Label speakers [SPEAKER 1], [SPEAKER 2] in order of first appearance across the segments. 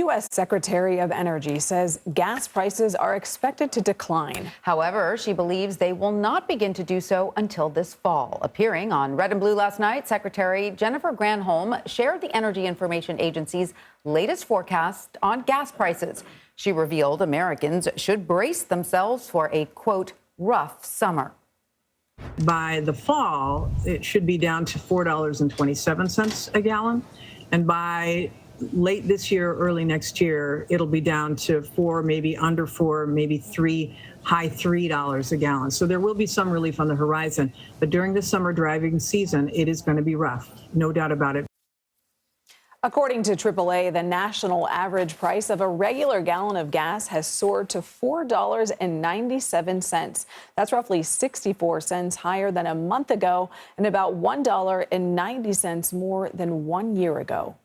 [SPEAKER 1] U.S. Secretary of Energy says gas prices are expected to decline.
[SPEAKER 2] However, she believes they will not begin to do so until this fall. Appearing on Red and Blue last night, Secretary Jennifer Granholm shared the Energy Information Agency's latest forecast on gas prices. She revealed Americans should brace themselves for a, quote, rough summer.
[SPEAKER 3] By the fall, it should be down to $4.27 a gallon. And by late this year, early next year, it'll be down to $4, maybe under $4, maybe $3, high $3 a gallon. So there will be some relief on the horizon. But during the summer driving season, it is going to be rough, no doubt about it.
[SPEAKER 1] According to AAA, the national average price of a regular gallon of gas has soared to $4.97. That's roughly 64 cents higher than a month ago and about $1.90 more than 1 year ago.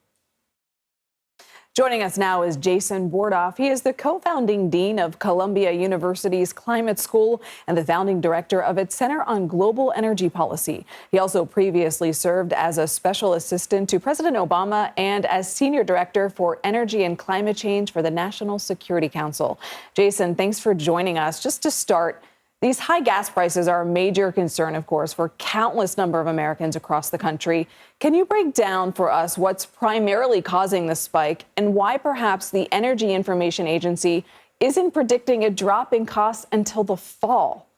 [SPEAKER 1] Joining us now is Jason Bordoff. He is the co-founding dean of Columbia University's Climate School and the founding director of its Center on Global Energy Policy. He also previously served as a special assistant to President Obama and as senior director for energy and climate change for the National Security Council. Jason, thanks for joining us. Just to start, these high gas prices are a major concern, of course, for countless number of Americans across the country. Can you break down for us what's primarily causing the spike and why perhaps the Energy Information Agency isn't predicting a drop in costs until the fall?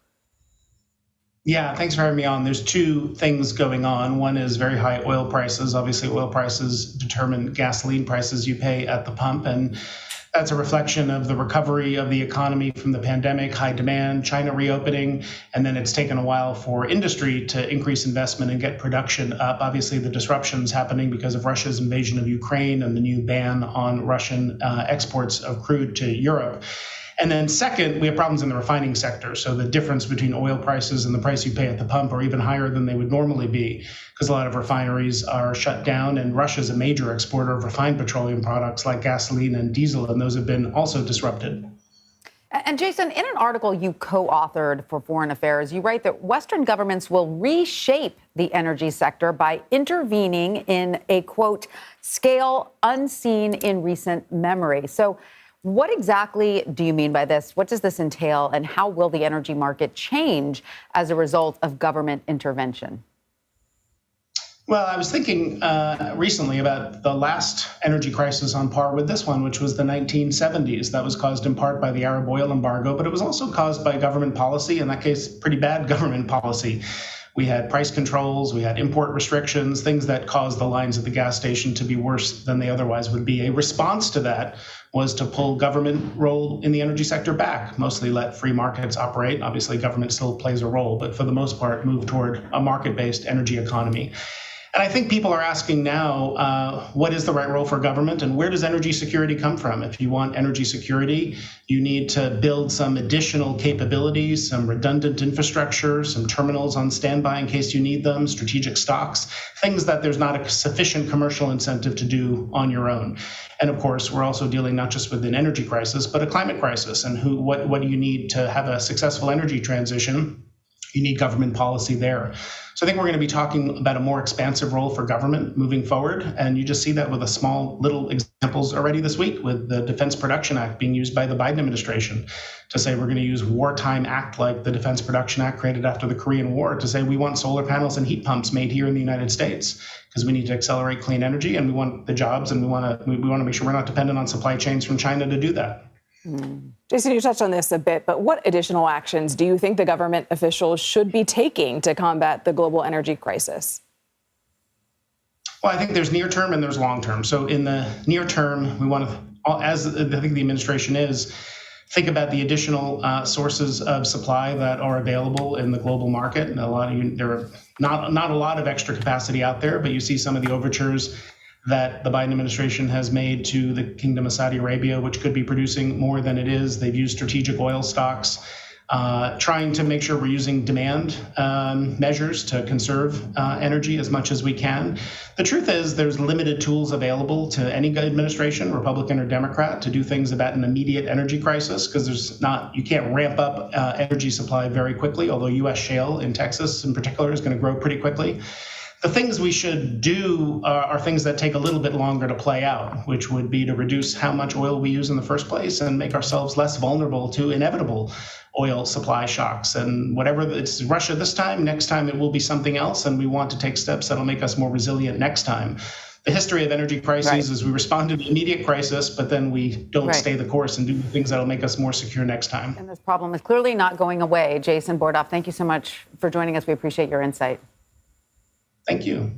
[SPEAKER 4] Yeah, thanks for having me on. There's two things going on. One is very high oil prices. Obviously, oil prices determine gasoline prices you pay at the pump, and that's a reflection of the recovery of the economy from the pandemic, high demand, China reopening, and then it's taken a while for industry to increase investment and get production up. Obviously, the disruptions happening because of Russia's invasion of Ukraine and the new ban on Russian exports of crude to Europe. And then second, we have problems in the refining sector. So the difference between oil prices and the price you pay at the pump are even higher than they would normally be because a lot of refineries are shut down, and Russia is a major exporter of refined petroleum products like gasoline and diesel, and those have been also disrupted.
[SPEAKER 2] And Jason, in an article you co-authored for Foreign Affairs, you write that Western governments will reshape the energy sector by intervening in a, quote, scale unseen in recent memory. So what exactly do you mean by this? What does this entail, and how will the energy market change as a result of government intervention?
[SPEAKER 4] Well, I was thinking recently about the last energy crisis on par with this one, which was the 1970s. That was caused in part by the Arab oil embargo, but it was also caused by government policy, in that case, pretty bad government policy. We had price controls, we had import restrictions, things that caused the lines at the gas station to be worse than they otherwise would be. A response to that was to pull government role in the energy sector back, mostly let free markets operate. Obviously, government still plays a role, but for the most part, move toward a market-based energy economy. And I think people are asking now, what is the right role for government and where does energy security come from? If you want energy security, you need to build some additional capabilities, some redundant infrastructure, some terminals on standby in case you need them, strategic stocks, things that there's not a sufficient commercial incentive to do on your own. And of course, we're also dealing not just with an energy crisis, but a climate crisis. And what do you need to have a successful energy transition? You need government policy there. So I think we're going to be talking about a more expansive role for government moving forward. And you just see that with a small little examples already this week with the Defense Production Act being used by the Biden administration to say we're going to use wartime act like the Defense Production Act created after the Korean War to say we want solar panels and heat pumps made here in the United States because we need to accelerate clean energy and we want the jobs and we want to make sure we're not dependent on supply chains from China to do that.
[SPEAKER 1] Jason, you touched on this a bit, but what additional actions do you think the government officials should be taking to combat the global energy crisis?
[SPEAKER 4] Well, I think there's near term and there's long term. So in the near term, we want to, as I think the administration is, think about the additional sources of supply that are available in the global market. And there are not a lot of extra capacity out there, but you see some of the overtures that the Biden administration has made to the Kingdom of Saudi Arabia, which could be producing more than it is. They've used strategic oil stocks, trying to make sure we're using demand measures to conserve energy as much as we can. The truth is there's limited tools available to any administration, Republican or Democrat, to do things about an immediate energy crisis because you can't ramp up energy supply very quickly, although U.S. shale in Texas in particular is going to grow pretty quickly. The things we should do are things that take a little bit longer to play out, which would be to reduce how much oil we use in the first place and make ourselves less vulnerable to inevitable oil supply shocks. And whatever it's Russia this time, next time it will be something else. And we want to take steps that'll make us more resilient next time. The history of energy crises is we respond to the immediate crisis, but then we don't stay the course and do the things that'll make us more secure next time.
[SPEAKER 2] And this problem is clearly not going away. Jason Bordoff, thank you so much for joining us. We appreciate your insight.
[SPEAKER 4] Thank you.